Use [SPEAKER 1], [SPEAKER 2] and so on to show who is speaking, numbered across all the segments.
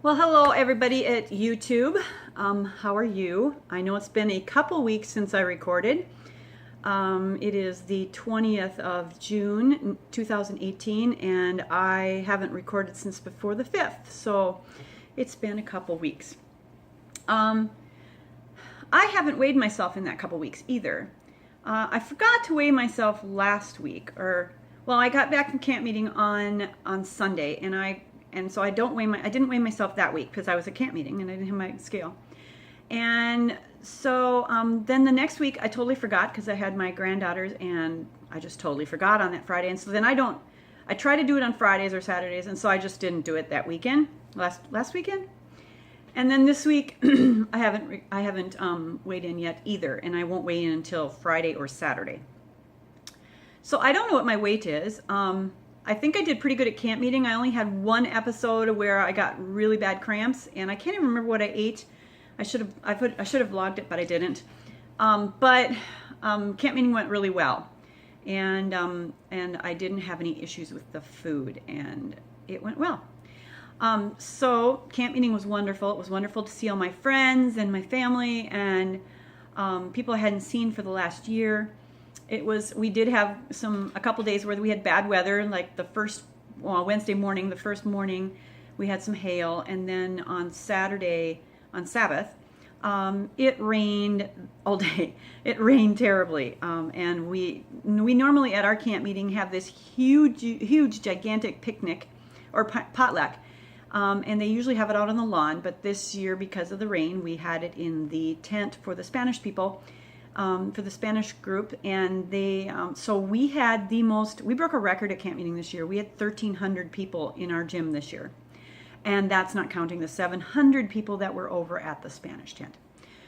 [SPEAKER 1] Well, hello everybody at YouTube. How are you? I know it's been a couple weeks since I recorded. It is the 20th of June 2018 and I haven't recorded since before the 5th, so it's been a couple weeks. I haven't weighed myself in that couple weeks either. I forgot to weigh myself last week, well, I got back from camp meeting on Sunday, and so I didn't weigh myself that week because I was at camp meeting and I didn't have my scale. And so then the next week I totally forgot because I had my granddaughters and I just totally forgot on that Friday. And so then I try to do it on Fridays or Saturdays, and so I just didn't do it that weekend, last weekend. And then this week I haven't weighed in yet either, and I won't weigh in until Friday or Saturday. So I don't know what my weight is. I think I did pretty good at camp meeting. I only had one episode where I got really bad cramps, and I can't even remember what I ate. I should have vlogged it, but I didn't. But camp meeting went really well, and I didn't have any issues with the food, and it went well. So camp meeting was wonderful. It was wonderful to see all my friends and my family and people I hadn't seen for the last year. We did have a couple days where we had bad weather, like Wednesday morning, the first morning, we had some hail, and then on Saturday, on Sabbath, it rained all day. It rained terribly, and we normally at our camp meeting have this huge, gigantic picnic or potluck, and they usually have it out on the lawn, but this year, because of the rain, we had it in the tent for the Spanish people. For the Spanish group, and so we broke a record at camp meeting this year. We had 1,300 people in our gym this year, and that's not counting the 700 people that were over at the Spanish tent.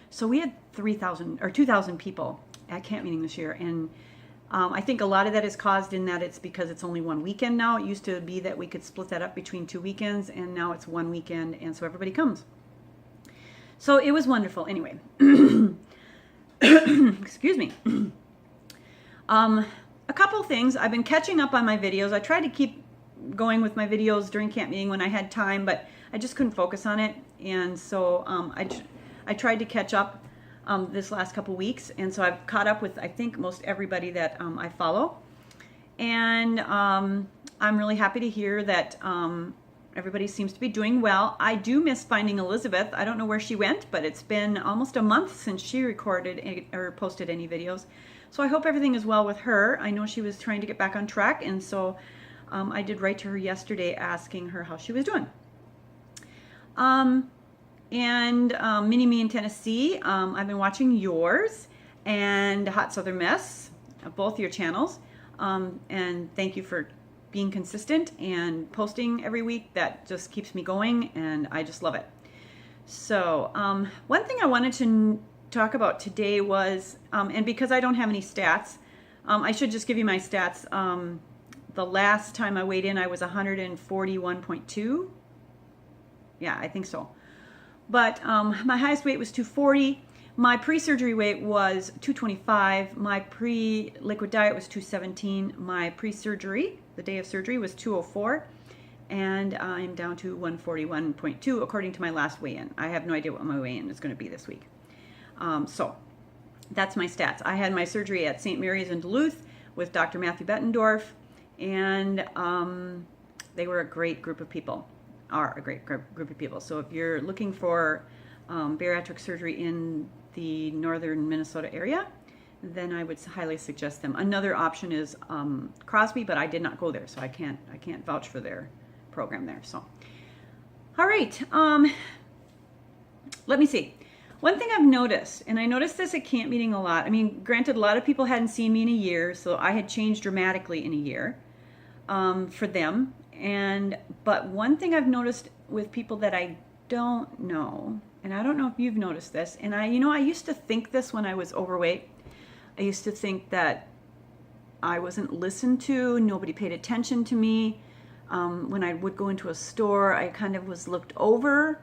[SPEAKER 1] So we had 3,000 or 2,000 people at camp meeting this year, and I think a lot of that is caused in that it's because it's only one weekend now. It used to be that we could split that up between 2 weekends, and now it's one weekend, and so everybody comes. So it was wonderful. Anyway. Excuse me. A couple things. I've been catching up on my videos. I tried to keep going with my videos during camp meeting when I had time, but I just couldn't focus on it, and so I tried to catch up this last couple weeks, and so I've caught up with, I think, most everybody that I follow, and I'm really happy to hear that everybody seems to be doing well. I do miss finding Elizabeth. I don't know where she went, but it's been almost a month since she recorded or posted any videos. So I hope everything is well with her. I know she was trying to get back on track, and so I did write to her yesterday asking her how she was doing. And Mini Me in Tennessee, I've been watching yours and Hot Southern Mess, both your channels. And thank you for being consistent and posting every week. That just keeps me going, and I just love it. So one thing I wanted to talk about today was, and because I don't have any stats, I should just give you my stats. The last time I weighed in, I was 141.2. Yeah, I think so. But my highest weight was 240. My pre-surgery weight was 225. My pre-liquid diet was 217. My pre-surgery, the day of surgery, was 204. And I'm down to 141.2 according to my last weigh-in. I have no idea what my weigh-in is going to be this week. So that's my stats. I had my surgery at St. Mary's in Duluth with Dr. Matthew Bettendorf, and they were a great group of people, are a great group of people. So if you're looking for bariatric surgery in the northern Minnesota area, then I would highly suggest them. Another option is Crosby, but I did not go there, so I can't vouch for their program there. So, all right, let me see. One thing I've noticed, and I noticed this at Campmeeting a lot. I mean, granted, a lot of people hadn't seen me in a year, so I had changed dramatically in a year for them. But one thing I've noticed with people that I don't know, and I don't know if you've noticed this, and I used to think this when I was overweight. I used to think that I wasn't listened to, nobody paid attention to me. When I would go into a store, I kind of was looked over.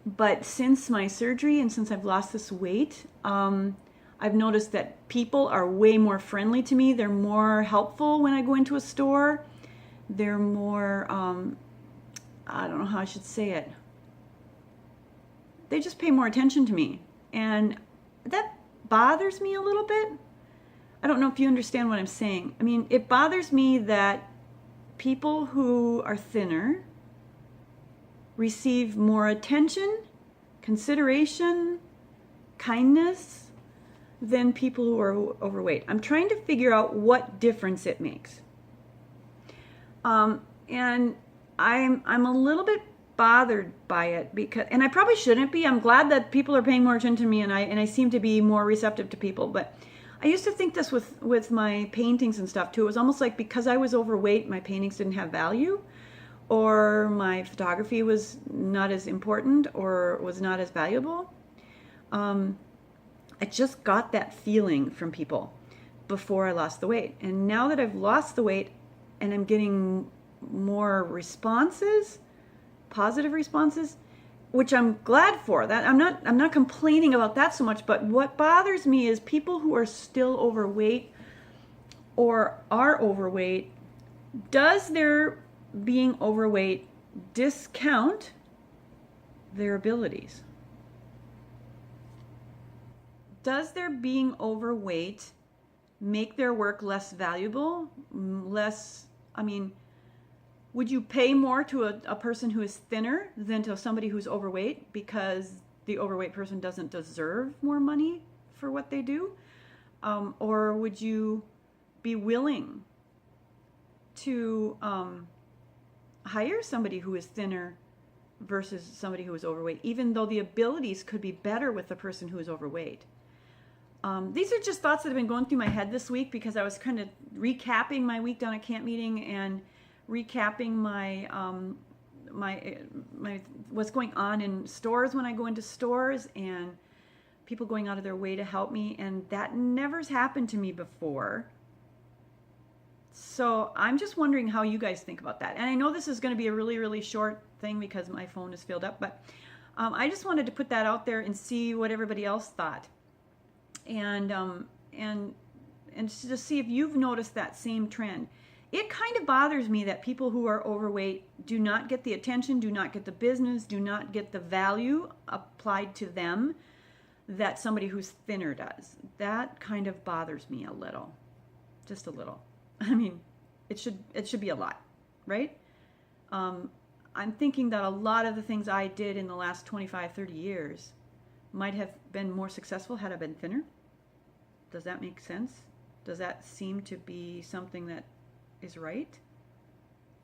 [SPEAKER 1] But since my surgery and since I've lost this weight, I've noticed that people are way more friendly to me. They're more helpful when I go into a store. They're more, I don't know how I should say it. They just pay more attention to me. And that bothers me a little bit. I don't know if you understand what I'm saying. I mean, it bothers me that people who are thinner receive more attention, consideration, kindness than people who are overweight. I'm trying to figure out what difference it makes. And I'm a little bit bothered by it because, and I probably shouldn't be. I'm glad that people are paying more attention to me, and I seem to be more receptive to people. But I used to think this with my paintings and stuff too. It was almost like because I was overweight, my paintings didn't have value, or my photography was not as important or was not as valuable. I just got that feeling from people before I lost the weight. And now that I've lost the weight and I'm getting more responses, positive responses, which I'm glad for. That I'm not complaining about that so much, but what bothers me is people who are still overweight or are overweight. Does their being overweight discount their abilities? Does their being overweight make their work less valuable? Would you pay more to a person who is thinner than to somebody who's overweight because the overweight person doesn't deserve more money for what they do? Or would you be willing to hire somebody who is thinner versus somebody who is overweight, even though the abilities could be better with the person who is overweight? These are just thoughts that have been going through my head this week because I was kind of recapping my week down at Campmeeting and recapping my what's going on in stores when I go into stores and people going out of their way to help me, and that never's happened to me before. So I'm just wondering how you guys think about that. And I know this is going to be a really, really short thing because my phone is filled up, but I just wanted to put that out there and see what everybody else thought. And to see if you've noticed that same trend. It kind of bothers me that people who are overweight do not get the attention, do not get the business, do not get the value applied to them that somebody who's thinner does. That kind of bothers me a little, just a little. I mean, it should be a lot, right? I'm thinking that a lot of the things I did in the last 25, 30 years might have been more successful had I been thinner. Does that make sense? Does that seem to be something that is right?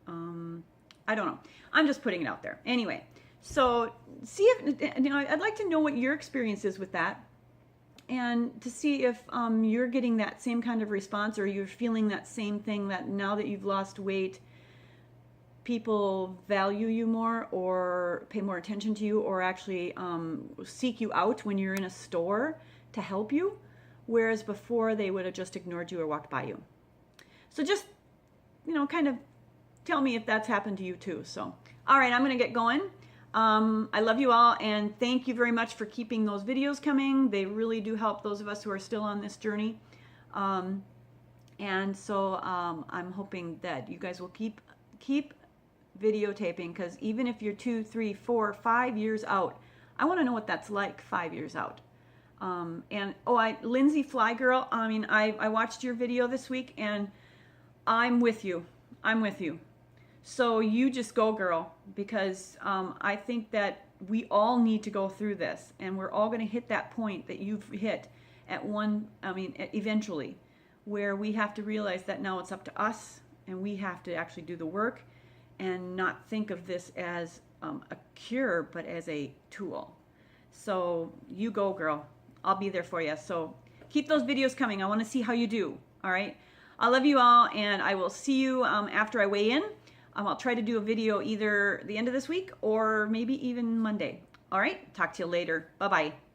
[SPEAKER 1] I don't know. I'm just putting it out there. Anyway, So see if, I'd like to know what your experience is with that, and to see if you're getting that same kind of response, or you're feeling that same thing, that now that you've lost weight, people value you more or pay more attention to you, or actually seek you out when you're in a store to help you, whereas before they would have just ignored you or walked by you. So just, kind of tell me if that's happened to you too. So, all right, I'm going to get going. I love you all, and thank you very much for keeping those videos coming. They really do help those of us who are still on this journey. And so I'm hoping that you guys will keep videotaping, because even if you're 2, 3, 4, 5 years out, I want to know what that's like 5 years out. Lindsay Fly Girl, I watched your video this week, and I'm with you. So you just go, girl, because I think that we all need to go through this, and we're all going to hit that point that you've hit eventually, where we have to realize that now it's up to us, and we have to actually do the work and not think of this as a cure, but as a tool. So you go, girl. I'll be there for you. So keep those videos coming. I want to see how you do. All right. I love you all, and I will see you after I weigh in. I'll try to do a video either the end of this week or maybe even Monday. All right. Talk to you later. Bye-bye.